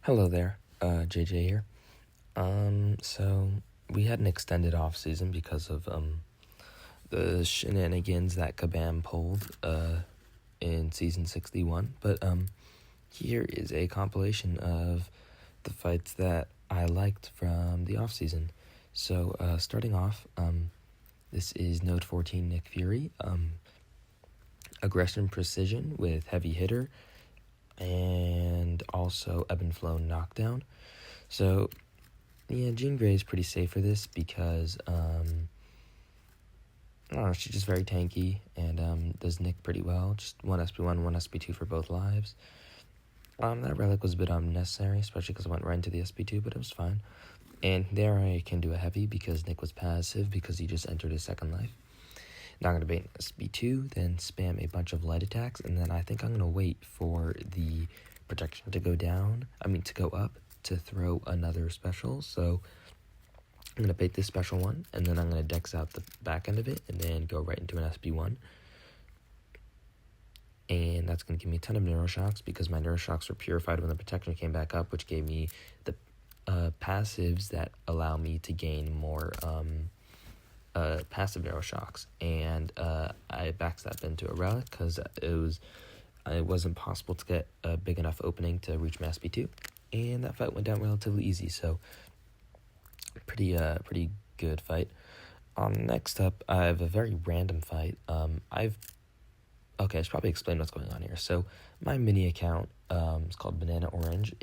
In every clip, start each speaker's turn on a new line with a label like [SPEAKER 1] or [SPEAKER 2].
[SPEAKER 1] Hello there, JJ here. So we had an extended off season because of the shenanigans that Kabam pulled in season 61. But here is a compilation of the fights that I liked from the off season. So starting off, this is Note 14 Nick Fury, aggression precision with heavy hitter, and also ebb and flow knockdown. So yeah, Jean Grey is pretty safe for this because I don't know, she's just very tanky and does Nick pretty well. Just 1 SP1, 1 SP2 for both lives. That relic was a bit unnecessary, especially because I went right into the SP2, but it was fine. And there I can do a heavy because Nick was passive because he just entered his second life. Now I'm going to bait SB2, then spam a bunch of light attacks, and then I think I'm going to wait for the protection to go up to throw another special. So I'm going to bait this special one, and then I'm going to dex out the back end of it, and then go right into an SB1. And that's going to give me a ton of neuroshocks because my neuroshocks were purified when the protection came back up, which gave me the passives that allow me to gain more passive neuroshocks, and I backstabbed into a relic because it wasn't possible to get a big enough opening to reach my SP2, and that fight went down relatively easy. So pretty good fight. Next up, I have a very random fight. I should probably explain what's going on here. So my mini account, it's called Banana Orange,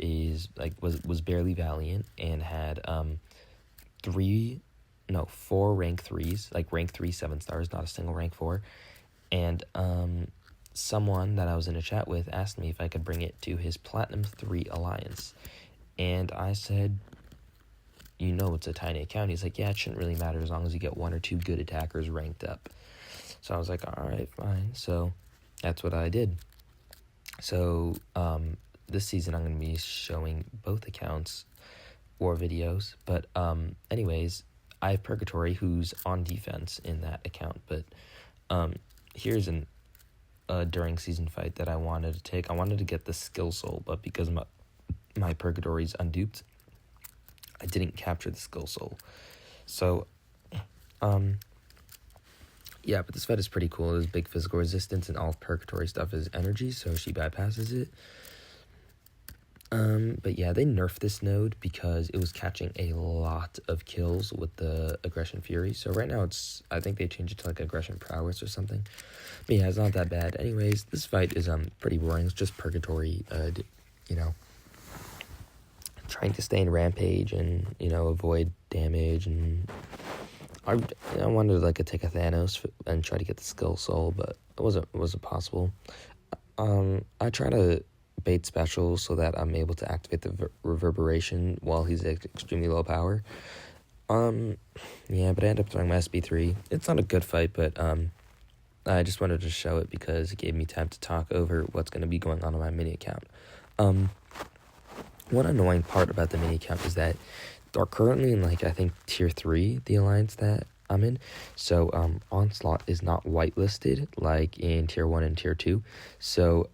[SPEAKER 1] was barely Valiant and had 4 rank 3s, like rank 3 7-stars, not a single rank 4. And someone that I was in a chat with asked me if I could bring it to his Platinum 3 Alliance. And I said, it's a tiny account. He's like, yeah, it shouldn't really matter as long as you get 1 or 2 good attackers ranked up. So I was like, all right, fine. So that's what I did. So this season I'm going to be showing both accounts or videos. But anyways, I have Purgatory, who's on defense in that account, but here's a during season fight that I wanted to take. I wanted to get the skill soul, but because my Purgatory's unduped, I didn't capture the skill soul. So, yeah, but this fight is pretty cool. There's big physical resistance, and all Purgatory stuff is energy, so she bypasses it. But yeah, they nerfed this node because it was catching a lot of kills with the Aggression Fury. So right now I think they changed it to like Aggression Prowess or something. But yeah, it's not that bad. Anyways, this fight is pretty boring. It's just Purgatory, trying to stay in Rampage and, avoid damage. And I wanted to take a Thanos and try to get the skill soul, but it wasn't possible. I try to bait special so that I'm able to activate the reverberation while he's at extremely low power. But I end up throwing my SB3. It's not a good fight, but I just wanted to show it because it gave me time to talk over what's going to be going on my mini account. One annoying part about the mini account is that they're currently in I think tier 3, the alliance that I'm in. So Onslaught is not whitelisted like in tier 1 and tier 2. So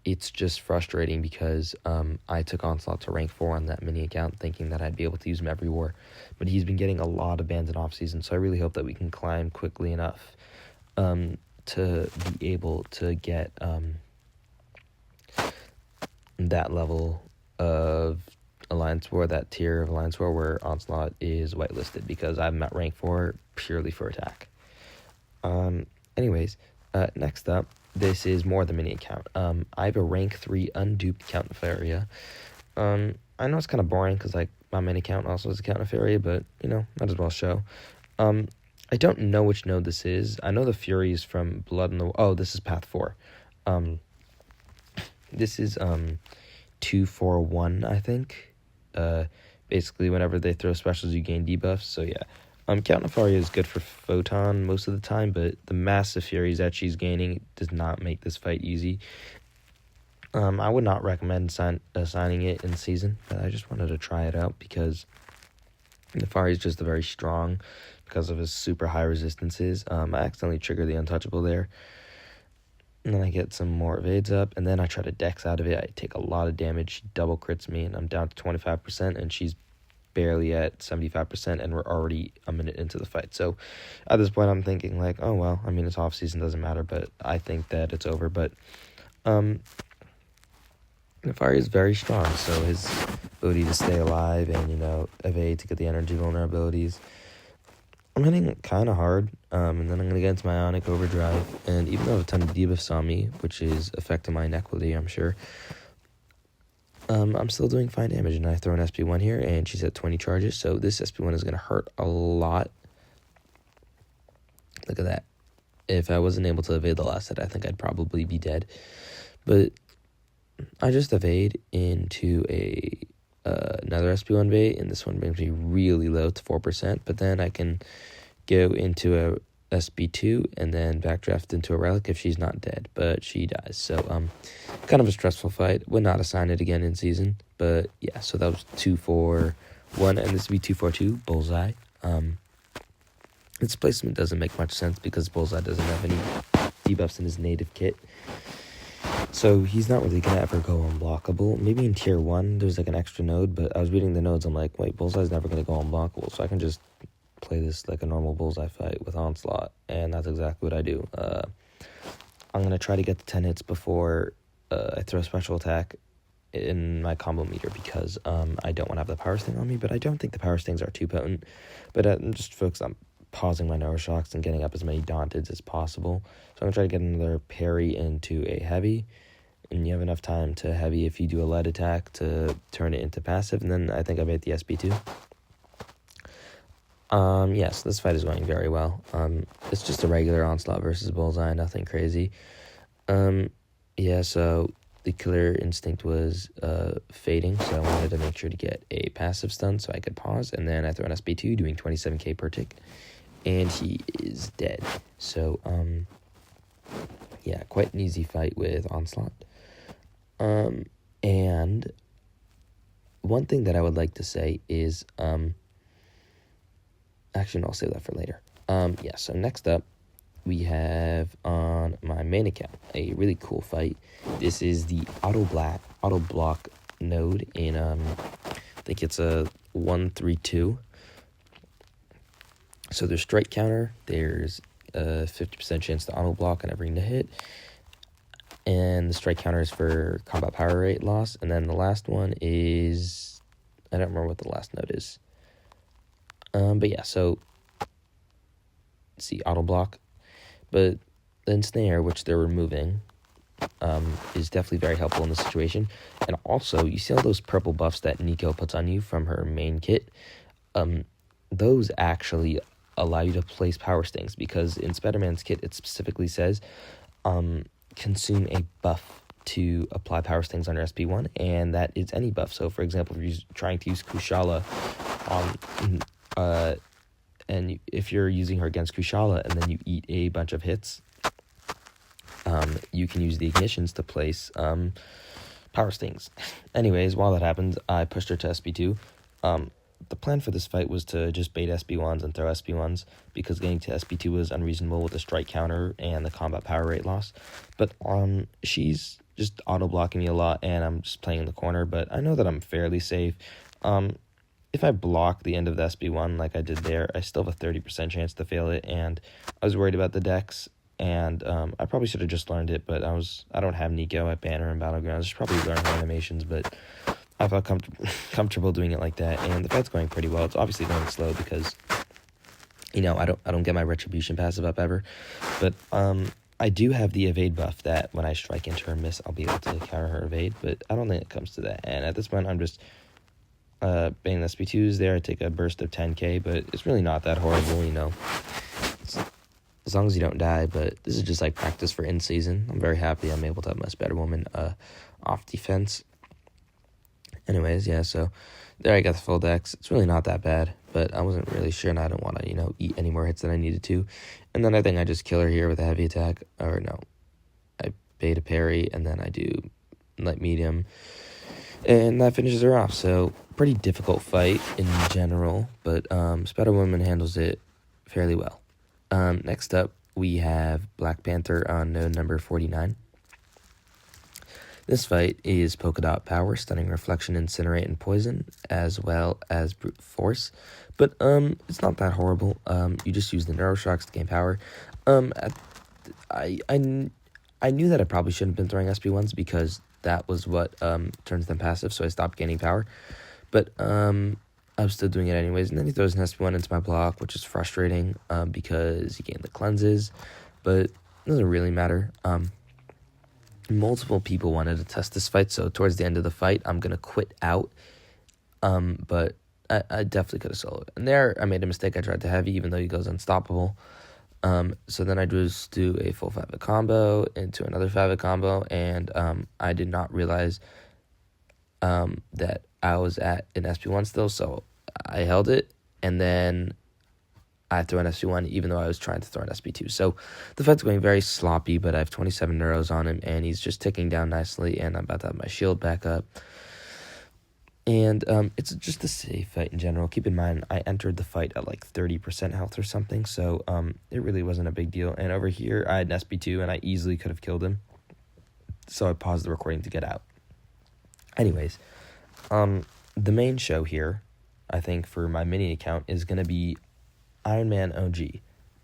[SPEAKER 1] it's just frustrating because I took Onslaught to rank 4 on that mini account thinking that I'd be able to use him every war. But he's been getting a lot of bans in off-season, so I really hope that we can climb quickly enough to be able to get that level of Alliance War, that tier of Alliance War where Onslaught is whitelisted, because I'm at rank 4 purely for attack. Anyways, next up, this is more the mini account. I have a rank 3 unduped Count Nefaria. I know it's kind of boring because my mini account also is a Count Nefaria, but might as well show. I don't know which node this is. I know the Fury is from Blood in the... Oh, this is Path 4. This is 241, I think. Basically, whenever they throw specials, you gain debuffs. So yeah. Count Nefaria is good for Photon most of the time, but the massive furies that she's gaining does not make this fight easy. I would not recommend assigning it in season, but I just wanted to try it out because Nefaria is just very strong because of his super high resistances. I accidentally triggered the untouchable there. And then I get some more evades up, and then I try to dex out of it. I take a lot of damage. She double crits me, and I'm down to 25%, and she's barely at 75%, and we're already a minute into the fight. So at this point, I'm thinking, like, oh, well, I mean, it's off-season, doesn't matter, but I think that it's over. But Nefaria is very strong, so his ability to stay alive and, evade to get the energy vulnerabilities, I'm hitting kind of hard, and then I'm going to get into my Ionic Overdrive, and even though I have a ton of debuffs on me, which is affecting my inequity, I'm sure, I'm still doing fine damage, and I throw an SP1 here, and she's at 20 charges, so this SP1 is going to hurt a lot. Look at that. If I wasn't able to evade the last hit, I think I'd probably be dead, but I just evade into another SP1 bait, and this one brings me really low to 4%, but then I can go into a SP2 and then backdraft into a relic if she's not dead, but she dies. So kind of a stressful fight. Would not assign it again in season, but yeah, so that was 2-4-1, and this would be 2-4-2 Bullseye. Its placement doesn't make much sense because Bullseye doesn't have any debuffs in his native kit. So he's not really going to ever go unblockable. Maybe in tier 1, there's like an extra node, but I was reading the nodes, I'm like, wait, Bullseye's never going to go unblockable, so I can just play this like a normal Bullseye fight with Onslaught, and that's exactly what I do. I'm going to try to get the 10 hits before I throw a special attack in my combo meter because I don't want to have the power sting on me, but I don't think the power stings are too potent, but I'm just focused on pausing my neuroshocks and getting up as many Daunted as possible. So I'm going to try to get another parry into a heavy, and you have enough time to heavy if you do a lead attack to turn it into passive, and then I think I made the SP2. Yes, this fight is going very well. It's just a regular Onslaught versus Bullseye, nothing crazy. So the killer instinct was fading, so I wanted to make sure to get a passive stun so I could pause, and then I throw an SP2 doing 27k per tick, and he is dead. So, quite an easy fight with Onslaught. And one thing that I would like to say is, actually, no, I'll save that for later. So next up, we have on my main account a really cool fight. This is the auto block node in, I think it's a 1-3-2. So there's strike counter, there's a 50% chance to auto block on every hit, and the strike counter is for combat power rate loss, and then the last one is, I don't remember what the last node is. So see auto block, but the ensnare, which they're removing, is definitely very helpful in this situation. And also, you see all those purple buffs that Nico puts on you from her main kit? Those actually allow you to place power stings, because in Spider-Man's kit, it specifically says, consume a buff to apply power stings on your SP1, and that is any buff. So, for example, if you're trying to use Kushala and if you're using her against Kushala and then you eat a bunch of hits, you can use the ignitions to place power stings. Anyways, while that happens, I pushed her to SP2. The plan for this fight was to just bait SP1s and throw SP1s, because getting to SP2 was unreasonable with the strike counter and the combat power rate loss. But she's just auto-blocking me a lot, and I'm just playing in the corner, but I know that I'm fairly safe. If I block the end of the SB1 like I did there, I still have a 30% chance to fail it, and I was worried about the dex, and I probably should have just learned it, but I don't have Nico at Banner and Battlegrounds. I should probably learn her animations, but I felt comfortable doing it like that, and the fight's going pretty well. It's obviously going slow because, I don't get my Retribution passive up ever, but I do have the evade buff that when I strike into her miss, I'll be able to counter her evade, but I don't think it comes to that, and at this point, I'm just banging SP2s there. I take a burst of 10k, but it's really not that horrible, as long as you don't die, but this is just like practice for in-season. I'm very happy I'm able to have my Spider-Woman off defense. Anyways, so there I got the full dex. It's really not that bad, but I wasn't really sure, and I don't want to, eat any more hits than I needed to. And then I think I just kill her here with a heavy attack, or no, I bait a parry, and then I do light medium, and that finishes her off. So pretty difficult fight in general, but Spider-Woman handles it fairly well. Next up, we have Black Panther on node number 49. This fight is Polka Dot Power, Stunning Reflection, Incinerate, and Poison, as well as Brute Force. But it's not that horrible. You just use the Neuroshocks to gain power. I knew that I probably shouldn't have been throwing SP1s because that was what turns them passive, so I stopped gaining power. But I was still doing it anyways. And then he throws an SP1 into my block, which is frustrating because he gained the cleanses. But it doesn't really matter. Multiple people wanted to test this fight, so towards the end of the fight, I'm going to quit out. But I definitely could have soloed. And there, I made a mistake. I tried to heavy, even though he goes unstoppable. So then I just do a full Havok combo into another Havok combo, and I did not realize that I was at an SP1 still, so I held it, and then I threw an SP1 even though I was trying to throw an SP2. So the fight's going very sloppy, but I have 27 neuros on him, and he's just ticking down nicely, and I'm about to have my shield back up. And it's just a safe fight in general. Keep in mind, I entered the fight at like 30% health or something, so it really wasn't a big deal. And over here, I had an SP2, and I easily could have killed him. So I paused the recording to get out. Anyways, the main show here, I think, for my mini account is going to be Iron Man OG.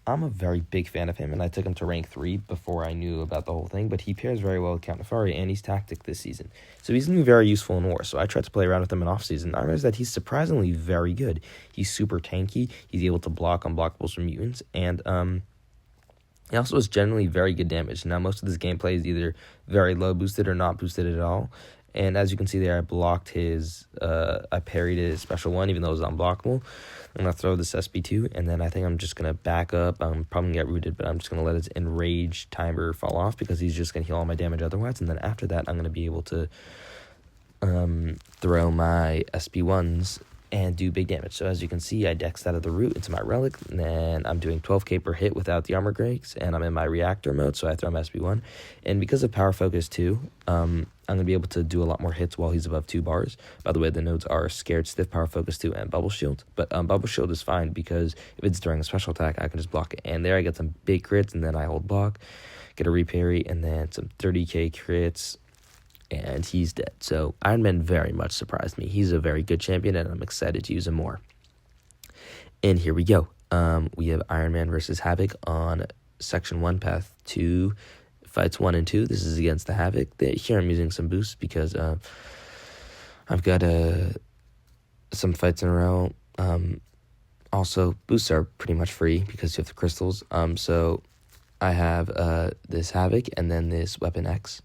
[SPEAKER 1] I'm a very big fan of him, and I took him to rank 3 before I knew about the whole thing, but he pairs very well with Nefaria, and he's tactic this season. So he's going to be very useful in war, so I tried to play around with him in Offseason. I realized that he's surprisingly very good. He's super tanky, he's able to block unblockables from mutants, and he also has generally very good damage. Now, most of this gameplay is either very low boosted or not boosted at all. And as you can see there, I blocked his, I parried his special one, even though it was unblockable. I'm going to throw this SP2, and then I think I'm just going to back up. I'm probably going to get rooted, but I'm just going to let his enrage timer fall off because he's just going to heal all my damage otherwise. And then after that, I'm going to be able to throw my SP1s and do big damage. So as you can see, I dexed out of the root into my relic, and then I'm doing 12k per hit without the armor breaks, and I'm in my reactor mode, so I throw my SP1. And because of power focus too, I'm going to be able to do a lot more hits while he's above 2 bars. By the way, the nodes are Scared, Stiff, Power Focus 2, and Bubble Shield. But Bubble Shield is fine because if it's during a special attack, I can just block it. And there I get some big crits, and then I hold block, get a reparry, and then some 30k crits, and he's dead. So Iron Man very much surprised me. He's a very good champion, and I'm excited to use him more. And here we go. We have Iron Man versus Havok on Section 1, Path 2, Fights 1 and 2. This is against the Havok. Here I'm using some boosts because I've got some fights in a row. Also, boosts are pretty much free because you have the crystals. So I have this Havok and then this Weapon X.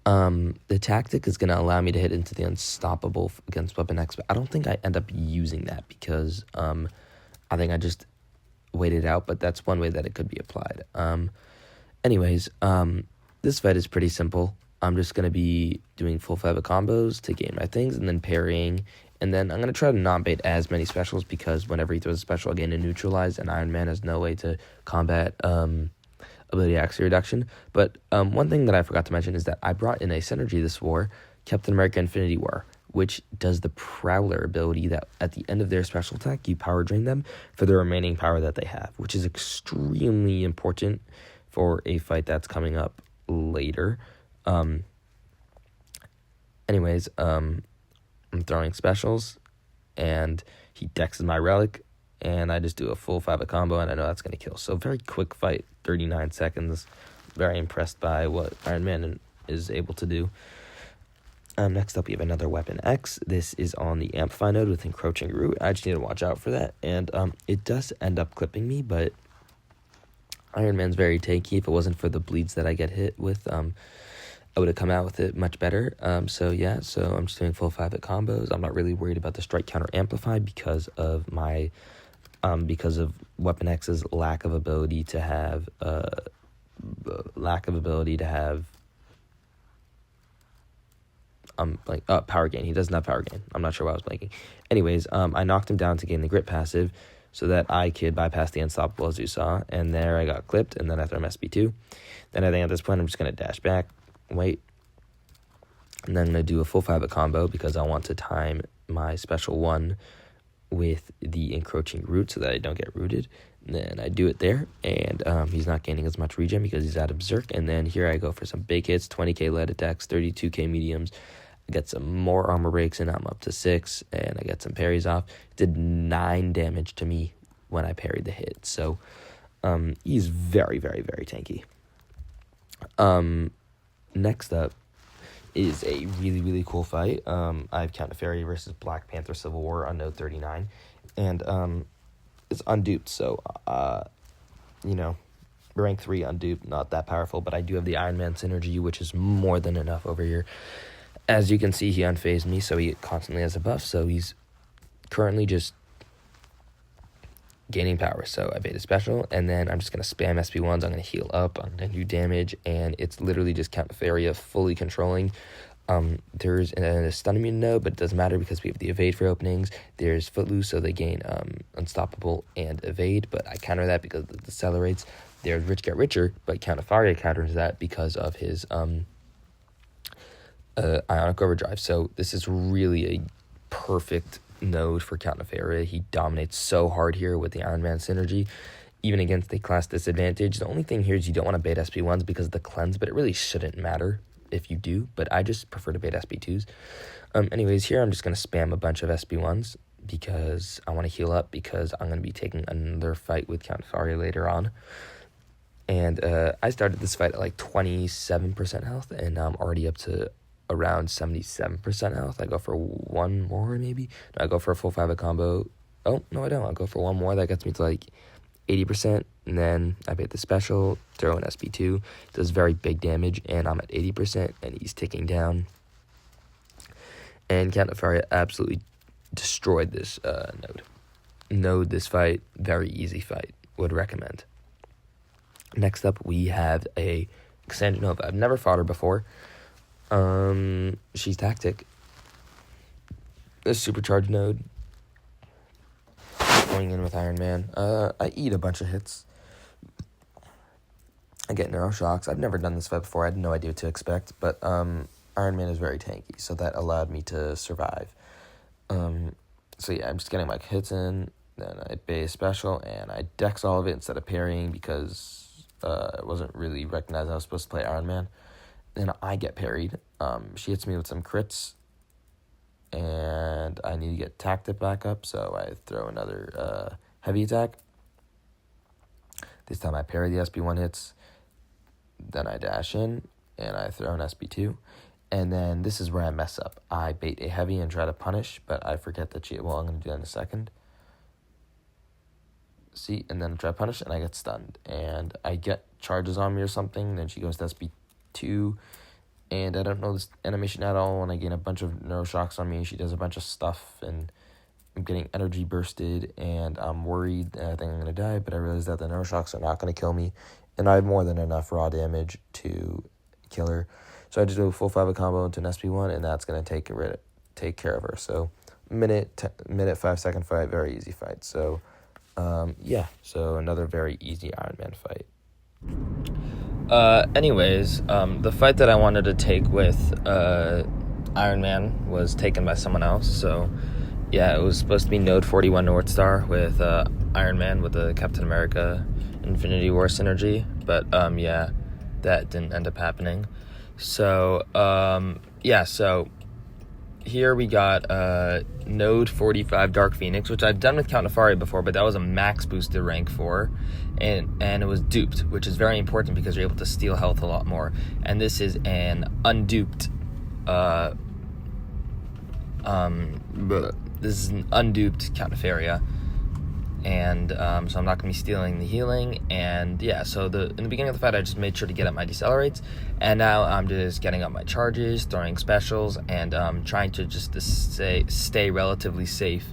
[SPEAKER 1] The tactic is going to allow me to hit into the unstoppable against Weapon X, but I don't think I end up using that because I think I just wait it out, but that's one way that it could be applied. Anyways, this fight is pretty simple. I'm just going to be doing full Havok combos to gain my things and then parrying, and then I'm going to try to not bait as many specials because whenever he throws a special, I gain a neutralize, and Iron Man has no way to combat ability accuracy reduction. But one thing that I forgot to mention is that I brought in a synergy this war, Captain America Infinity War, which does the Prowler ability that at the end of their special attack, you power drain them for the remaining power that they have, which is extremely important for a fight that's coming up later. Anyways, I'm throwing specials, and he dexes my relic, and I just do a full Havok combo, and I know that's going to kill. So very quick fight, 39 seconds. Very impressed by what Iron Man is able to do. Next up, we have another Weapon X. This is on the Amplify node with Encroaching Root. I just need to watch out for that. And it does end up clipping me, but Iron Man's very tanky. If it wasn't for the bleeds that I get hit with, I would have come out with it much better. So I'm just doing full Havok combos. I'm not really worried about the strike counter amplify because of my because of Weapon X's lack of ability to have power gain. He doesn't have power gain. I'm not sure why I was blanking. Anyways, I knocked him down to gain the grit passive so that I could bypass the unstoppable, as you saw. And there I got clipped, and then I throw him SP2. Then I think at this point I'm just going to dash back, wait, and then I'm going to do a full Havok combo because I want to time my special one with the Encroaching Root so that I don't get rooted. Then I do it there, and he's not gaining as much regen because he's out of Berserk. And then here I go for some big hits, 20k lead attacks, 32k mediums. I get some more armor breaks, and I'm up to 6, and I get some parries off. It did 9 damage to me when I parried the hit. So he's very, very, very tanky. Next up is a really, really cool fight. I have Count Nefaria versus Black Panther Civil War on node 39, and it's unduped, so rank 3 unduped, not that powerful, but I do have the Iron Man synergy, which is more than enough over here. As you can see, he unfazed me, so he constantly has a buff, so he's currently just gaining power. So I beta special, and then I'm just going to spam SP1s. I'm going to heal up, I'm going to do damage, and it's literally just Count Nefaria fully controlling. There's a stun immune node, but it doesn't matter because we have the evade for openings. There's Footloose, so they gain unstoppable and evade, but I counter that because it decelerates. There's Rich Get Richer, but Count Nefaria counters that because of his Ionic Overdrive. So this is really a perfect node for Count Nefaria. He dominates so hard here with the Iron Man synergy, even against a class disadvantage. The only thing here is you don't want to bait SP1s because of the cleanse, but it really shouldn't matter if you do, but I just prefer to bait SP2s. Anyways, here I'm just going to spam a bunch of SP1s because I want to heal up, because I'm going to be taking another fight with Count Nefaria later on. And I started this fight at like 27% health, and I'm already up to around 77% health. I go for one more, maybe. No, I go for a full 5 combo. Oh, no, I don't. I'll go for one more. That gets me to like 80%, and then I bait the special, throw an SP2, does very big damage, and I'm at 80%, and he's ticking down. And Count Nefaria absolutely destroyed this node this fight. Very easy fight. Would recommend. Next up, we have a Casandra Nova. I've never fought her before. She's tactic. A supercharged node. Going in with Iron Man. I eat a bunch of hits. I get neuro shocks. I've never done this fight before. I had no idea what to expect, but Iron Man is very tanky, so that allowed me to survive. So yeah, I'm just getting my hits in, then I bait special, and I dex all of it instead of parrying because it wasn't really recognized I was supposed to play Iron Man. Then I get parried. She hits me with some crits, and I need to get tactic back up, so I throw another heavy attack. This time I parry the SP1 hits, then I dash in, and I throw an SP2, and then this is where I mess up. I bait a heavy and try to punish, but I forget that I'm going to do that in a second. See, and then I try to punish, and I get stunned, and I get charges on me or something, then she goes to SP2, and I don't know this animation at all, and I gain a bunch of neuroshocks on me. She does a bunch of stuff, and I'm getting energy bursted, and I'm worried that I think I'm going to die, but I realize that the neuroshocks are not going to kill me, and I have more than enough raw damage to kill her. So I just do a full 5 combo into an SP1, and that's going to take care of her. So minute 5 second fight, very easy fight. So so another very easy Iron Man fight. The fight that I wanted to take with Iron Man was taken by someone else. So yeah, it was supposed to be Node 41 North Star with Iron Man with the Captain America Infinity War synergy, but that didn't end up happening. So so here we got Node 45 Dark Phoenix, which I've done with Count Nefaria before, but that was a max boosted rank 4, and it was duped, which is very important because you're able to steal health a lot more. And this is an unduped Count Nefaria, and so I'm not going to be stealing the healing. And yeah, so in the beginning of the fight I just made sure to get up my decelerates, and now I'm just getting up my charges, throwing specials, and trying to just stay relatively safe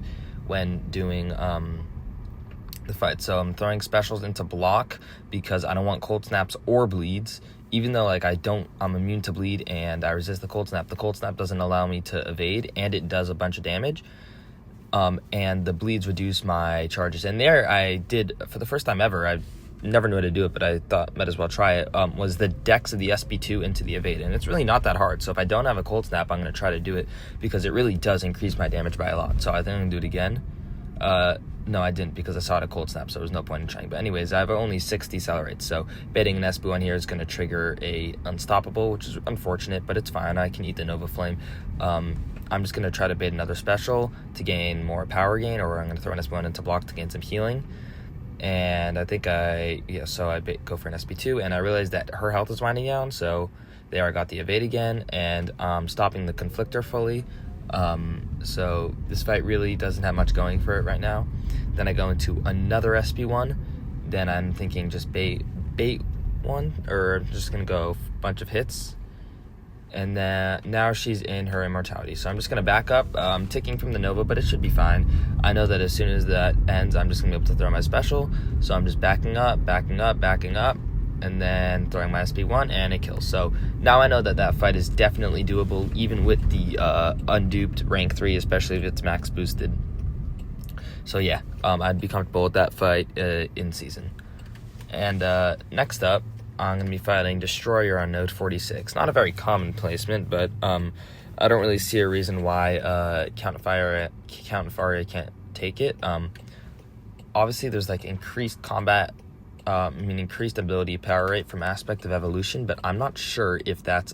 [SPEAKER 1] when doing the fight. So I'm throwing specials into block because I don't want cold snaps or bleeds, even though I'm immune to bleed and I resist the cold snap. The cold snap doesn't allow me to evade, and it does a bunch of damage. And the bleeds reduce my charges. And there I did, for the first time ever, I never knew how to do it, but I thought might as well try it, was the dex of the SP2 into the evade. And it's really not that hard. So if I don't have a cold snap, I'm going to try to do it because it really does increase my damage by a lot. So I think I'm going to do it again. No, I didn't, because I saw it at Cold Snap, so there was no point in trying. But anyways, I have only 60 accelerates, so baiting an SB1 here is going to trigger a Unstoppable, which is unfortunate, but it's fine. I can eat the Nova Flame. I'm just going to try to bait another special to gain more power gain, or I'm going to throw an SB1 into block to gain some healing. And I think so I go for an SB2, and I realized that her health is winding down, so there I got the evade again, and stopping the Conflictor fully. So this fight really doesn't have much going for it right now. Then I go into another SB1. Then I'm thinking just bait one, or I'm just gonna go a bunch of hits. And then now she's in her immortality, so I'm just gonna back up. I'm ticking from the Nova, but it should be fine. I know that as soon as that ends, I'm just gonna be able to throw my special. So I'm just backing up, and then throwing my SB1, and it kills. So now I know that that fight is definitely doable, even with the unduped rank 3, especially if it's max boosted. So yeah, I'd be comfortable with that fight in season. And next up, I'm going to be fighting Destroyer on node 46. Not a very common placement, but I don't really see a reason why Nefaria can't take it. Obviously, there's like increased combat, increased ability power rate from Aspect of Evolution, but I'm not sure if that's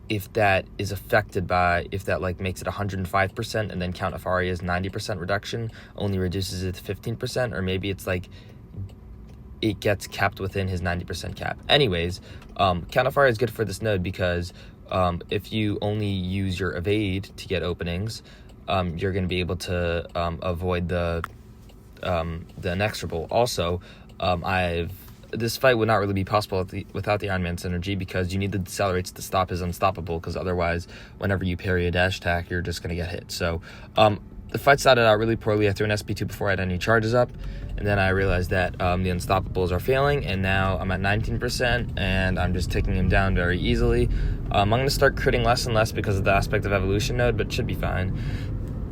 [SPEAKER 1] if that is affected by, if that like makes it 105% and then Nefaria's 90% reduction only reduces it to 15%, or maybe it's like it gets capped within his 90% cap. Anyways, Nefaria is good for this node because if you only use your evade to get openings, you're going to be able to avoid the inexorable. Also, this fight would not really be possible without the Iron Man synergy, because you need the decelerates to stop his Unstoppable, because otherwise, whenever you parry a dash attack, you're just going to get hit. So, the fight started out really poorly. I threw an SP2 before I had any charges up, and then I realized that the Unstoppables are failing, and now I'm at 19%, and I'm just taking him down very easily. I'm going to start critting less and less because of the Aspect of Evolution node, but it should be fine.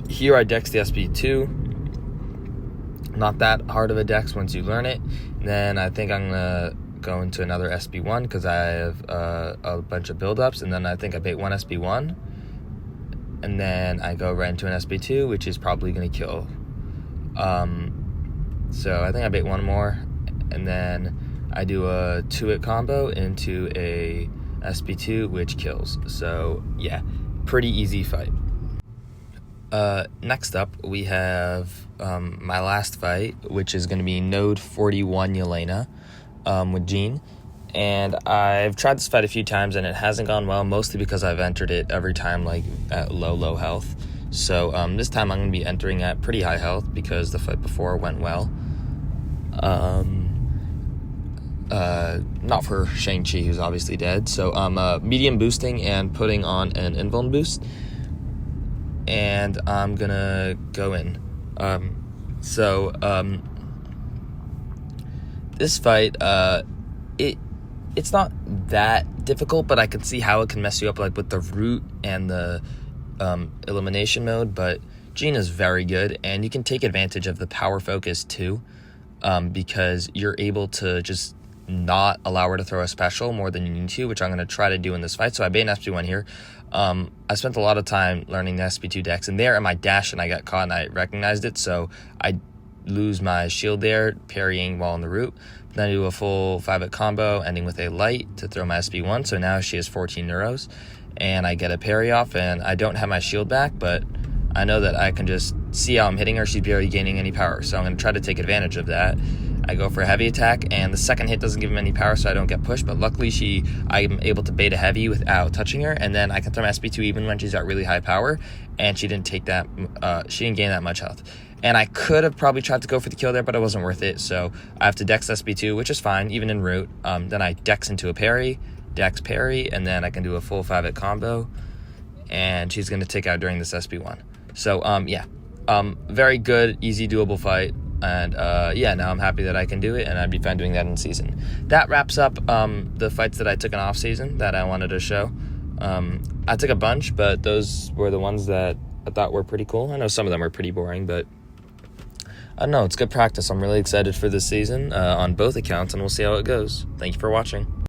[SPEAKER 1] Here I dex the SP2. Not that hard of a dex once you learn it. Then I think I'm gonna go into another SB1 because I have a bunch of build-ups, and then I think I bait one SB1, and then I go right into an SB2, which is probably gonna kill. So I think I bait one more, and then I do a 2-hit combo into a SB2, which kills. So yeah, pretty easy fight. Next up, we have my last fight, which is going to be node 41 Yelena with Jean. And I've tried this fight a few times, and it hasn't gone well, mostly because I've entered it every time like at low health. So this time I'm going to be entering at pretty high health because the fight before went well. Not for Shang-Chi, who's obviously dead. So I'm medium boosting and putting on an invuln boost. And I'm gonna go in. This fight, it's not that difficult, but I can see how it can mess you up, like with the root and the elimination mode. But Jean is very good, and you can take advantage of the power focus too, because you're able to just not allow her to throw a special more than you need to, which I'm going to try to do in this fight. So I bait an SP1 here. I spent a lot of time learning the SP2 decks, and there at my dash, and I got caught, and I recognized it, so I lose my shield there, parrying while on the root. Then I do a full 5-hit combo, ending with a light to throw my SP1, so now she has 14 neuros, and I get a parry off, and I don't have my shield back, but I know that I can just see how I'm hitting her. She's barely gaining any power, so I'm going to try to take advantage of that. I go for a heavy attack, and the second hit doesn't give him any power, so I don't get pushed, but luckily I'm able to bait a heavy without touching her, and then I can throw my SP2 even when she's at really high power, and she didn't take that, she didn't gain that much health. And I could have probably tried to go for the kill there, but it wasn't worth it, so I have to dex SP2, which is fine, even in root. Then I dex into a parry, dex parry, and then I can do a full 5-hit combo, and she's going to take out during this SP1. So, very good, easy, doable fight. And now I'm happy that I can do it, and I'd be fine doing that in season. That wraps up the fights that I took in off season that I wanted to show. I took a bunch, but those were the ones that I thought were pretty cool. I know some of them were pretty boring, but I don't know, it's good practice. I'm really excited for this season on both accounts, and we'll see how it goes. Thank you for watching.